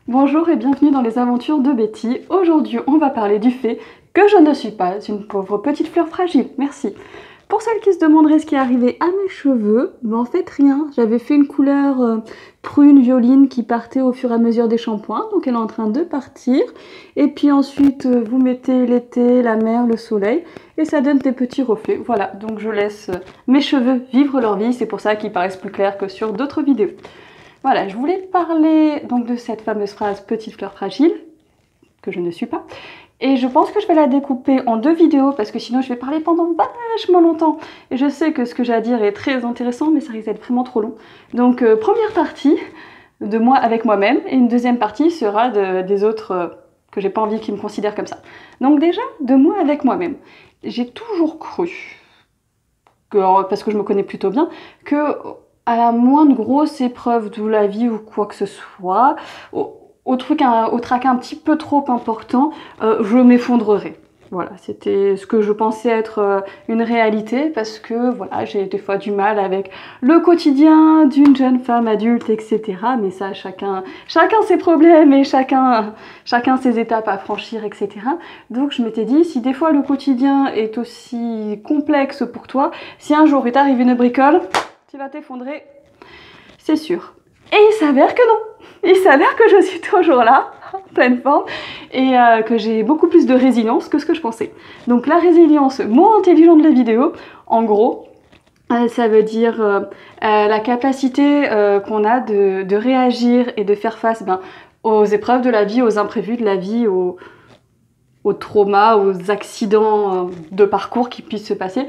Bonjour et bienvenue dans les aventures de Betty. Aujourd'hui, on va parler du fait que je ne suis pas une pauvre petite fleur fragile. Merci. Pour celles qui se demanderaient ce qui est arrivé à mes cheveux, ben en fait rien. J'avais fait une couleur prune violine qui partait au fur et à mesure des shampoings, donc elle est en train de partir. Et puis ensuite, vous mettez l'été, la mer, le soleil, et ça donne des petits reflets. Voilà, donc je laisse mes cheveux vivre leur vie. C'est pour ça qu'ils paraissent plus clairs que sur d'autres vidéos. Voilà, je voulais parler donc de cette fameuse phrase « petite fleur fragile », que je ne suis pas. Et je pense que je vais la découper en 2 vidéos, parce que sinon je vais parler pendant vachement longtemps. Et je sais que ce que j'ai à dire est très intéressant, mais ça risque d'être vraiment trop long. Donc première partie de moi avec moi-même, et une deuxième partie sera des autres que j'ai pas envie qu'ils me considèrent comme ça. Donc déjà, de moi avec moi-même. J'ai toujours cru, parce que je me connais plutôt bien, que à la moindre grosse épreuve de la vie ou quoi que ce soit, au tracas un petit peu trop important, je m'effondrerai. Voilà, c'était ce que je pensais être une réalité, parce que voilà, j'ai des fois du mal avec le quotidien d'une jeune femme adulte, etc. Mais ça, chacun ses problèmes et chacun ses étapes à franchir, etc. Donc je m'étais dit, si des fois le quotidien est aussi complexe pour toi, si un jour il t'arrive une bricole, tu vas t'effondrer, c'est sûr. Et il s'avère que non. Il s'avère que je suis toujours là, en pleine forme, et que j'ai beaucoup plus de résilience que ce que je pensais. Donc la résilience, mot intelligent de la vidéo, en gros, ça veut dire la capacité qu'on a de réagir et de faire face aux épreuves de la vie, aux imprévus de la vie, aux traumas, aux accidents de parcours qui puissent se passer,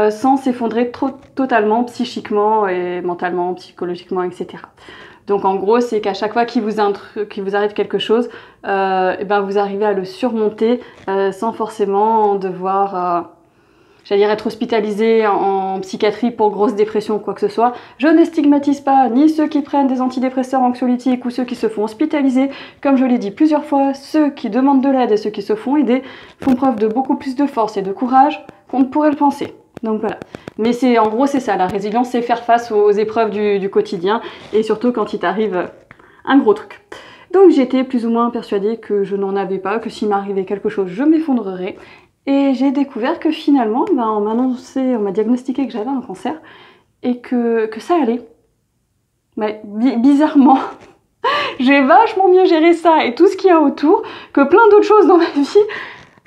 sans s'effondrer totalement psychiquement et mentalement, psychologiquement, etc. Donc en gros, c'est qu'à chaque fois qu'il vous arrive quelque chose, et ben vous arrivez à le surmonter sans forcément devoir, j'allais dire, être hospitalisé en psychiatrie pour grosse dépression ou quoi que ce soit. Je ne stigmatise pas ni ceux qui prennent des antidépresseurs anxiolytiques ou ceux qui se font hospitaliser. Comme je l'ai dit plusieurs fois, ceux qui demandent de l'aide et ceux qui se font aider font preuve de beaucoup plus de force et de courage qu'on ne pourrait le penser. Donc voilà. Mais en gros, c'est ça, la résilience, c'est faire face aux épreuves du quotidien, et surtout quand il t'arrive un gros truc. Donc j'étais plus ou moins persuadée que je n'en avais pas, que s'il m'arrivait quelque chose, je m'effondrerais. Et j'ai découvert que finalement, on m'a diagnostiqué que j'avais un cancer, et que ça allait. Mais bizarrement, j'ai vachement mieux géré ça et tout ce qu'il y a autour que plein d'autres choses dans ma vie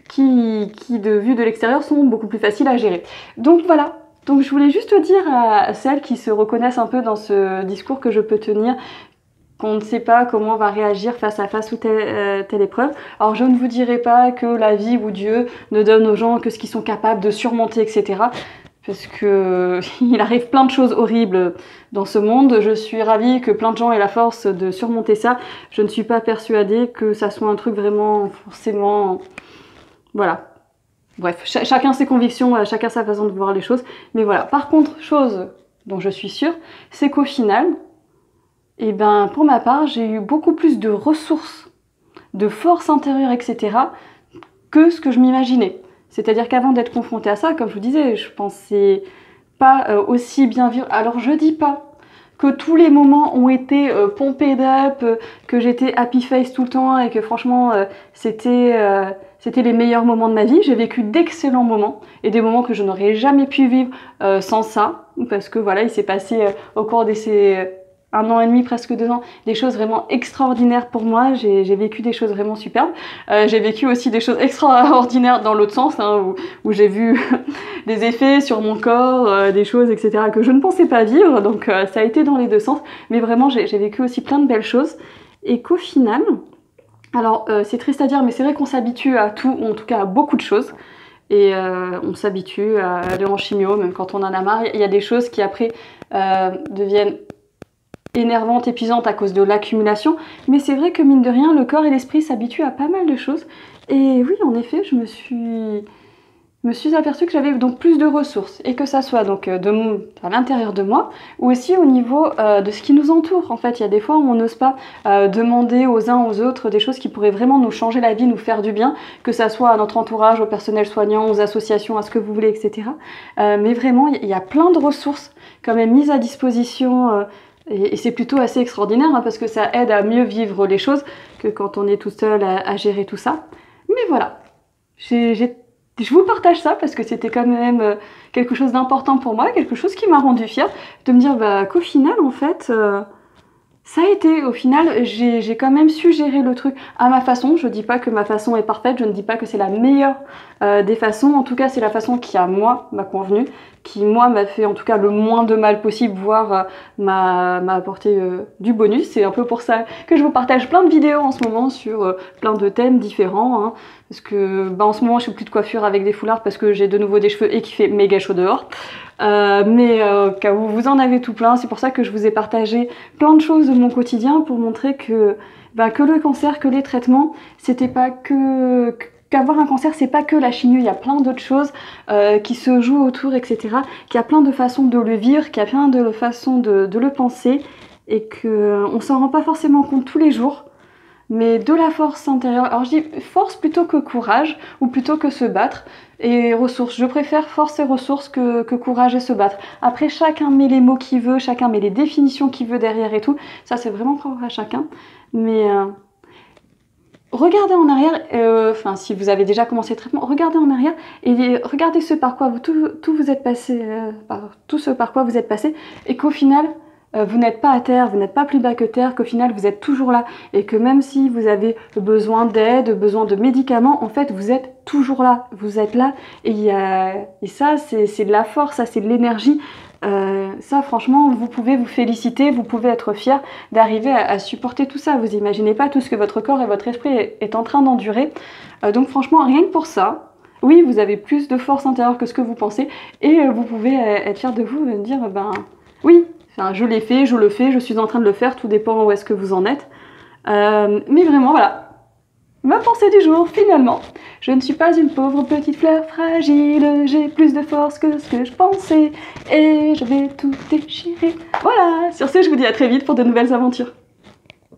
qui de vue de l'extérieur sont beaucoup plus faciles à gérer. Donc voilà, donc je voulais juste dire à celles qui se reconnaissent un peu dans ce discours que je peux tenir, qu'on ne sait pas comment on va réagir face à face ou telle épreuve. Alors je ne vous dirai pas que la vie ou Dieu ne donne aux gens que ce qu'ils sont capables de surmonter, etc. Parce que il arrive plein de choses horribles dans ce monde. Je suis ravie que plein de gens aient la force de surmonter ça. Je ne suis pas persuadée que ça soit un truc vraiment forcément... Voilà. Bref, chacun ses convictions, chacun sa façon de voir les choses. Mais voilà. Par contre, chose dont je suis sûre, c'est qu'au final, et ben pour ma part, j'ai eu beaucoup plus de ressources, de force intérieure, etc. que ce que je m'imaginais. C'est-à-dire qu'avant d'être confrontée à ça, comme je vous disais, je pensais pas aussi bien vivre. Alors je dis pas que tous les moments ont été pompés d'up, que j'étais happy face tout le temps et que franchement c'était les meilleurs moments de ma vie. J'ai vécu d'excellents moments et des moments que je n'aurais jamais pu vivre sans ça, parce que voilà, il s'est passé au cours de ces 1 an et demi, presque 2 ans, des choses vraiment extraordinaires pour moi. J'ai vécu des choses vraiment superbes. J'ai vécu aussi des choses extraordinaires dans l'autre sens, hein, où j'ai vu des effets sur mon corps, des choses, etc. que je ne pensais pas vivre. Donc ça a été dans les 2 sens. Mais vraiment, j'ai vécu aussi plein de belles choses. Et qu'au final, alors c'est triste à dire, mais c'est vrai qu'on s'habitue à tout, ou en tout cas à beaucoup de choses. Et on s'habitue à aller en chimio, même quand on en a marre. Il y a des choses qui après deviennent énervante, épuisante à cause de l'accumulation, mais c'est vrai que mine de rien, le corps et l'esprit s'habituent à pas mal de choses. Et oui, en effet, je me suis aperçue que j'avais donc plus de ressources, et que ça soit donc à l'intérieur de moi, ou aussi au niveau de ce qui nous entoure. En fait, il y a des fois où on n'ose pas demander aux uns aux autres des choses qui pourraient vraiment nous changer la vie, nous faire du bien, que ça soit à notre entourage, au personnel soignant, aux associations, à ce que vous voulez, etc. Mais vraiment, il y a plein de ressources quand même mises à disposition Et c'est plutôt assez extraordinaire hein, parce que ça aide à mieux vivre les choses que quand on est tout seul à gérer tout ça. Mais voilà, je vous partage ça parce que c'était quand même quelque chose d'important pour moi, quelque chose qui m'a rendu fière de me dire bah, qu'au final, en fait, ça a été, au final, j'ai quand même su gérer le truc à ma façon. Je dis pas que ma façon est parfaite, je ne dis pas que c'est la meilleure des façons. En tout cas, c'est la façon qui, à moi, m'a convenu, qui, moi, m'a fait en tout cas le moins de mal possible, voire m'a apporté du bonus. C'est un peu pour ça que je vous partage plein de vidéos en ce moment sur plein de thèmes différents. Hein, parce que bah, en ce moment, je fais plus de coiffure avec des foulards parce que j'ai de nouveau des cheveux et qu'il fait méga chaud dehors. Mais au cas où vous en avez tout plein, c'est pour ça que je vous ai partagé plein de choses de mon quotidien pour montrer que le cancer, que les traitements, c'était pas qu'avoir un cancer, c'est pas que la chimio, il y a plein d'autres choses qui se jouent autour, etc. Qu'il y a plein de façons de le vivre, qu'il y a plein de façons de le penser et qu'on s'en rend pas forcément compte tous les jours. Mais de la force intérieure, alors je dis force plutôt que courage, ou plutôt que se battre, et ressources. Je préfère force et ressources que courage et se battre. Après, chacun met les mots qu'il veut, chacun met les définitions qu'il veut derrière et tout. Ça, c'est vraiment propre à chacun. Mais regardez en arrière, enfin, si vous avez déjà commencé le traitement, regardez en arrière et regardez ce par quoi tout vous êtes passé, tout ce par quoi vous êtes passé, et qu'au final, vous n'êtes pas à terre, vous n'êtes pas plus bas que terre, qu'au final vous êtes toujours là et que même si vous avez besoin d'aide, besoin de médicaments, en fait vous êtes toujours là, vous êtes là et ça c'est de la force, ça c'est de l'énergie. Ça franchement vous pouvez vous féliciter, vous pouvez être fier d'arriver à supporter tout ça. Vous imaginez pas tout ce que votre corps et votre esprit est en train d'endurer. Donc franchement rien que pour ça, oui vous avez plus de force intérieure que ce que vous pensez et vous pouvez être fier de vous et dire ben oui. Enfin, je l'ai fait, je le fais, je suis en train de le faire, tout dépend où est-ce que vous en êtes. Mais vraiment, voilà. Ma pensée du jour, finalement. Je ne suis pas une pauvre petite fleur fragile, j'ai plus de force que ce que je pensais, et je vais tout déchirer. Voilà, sur ce, je vous dis à très vite pour de nouvelles aventures.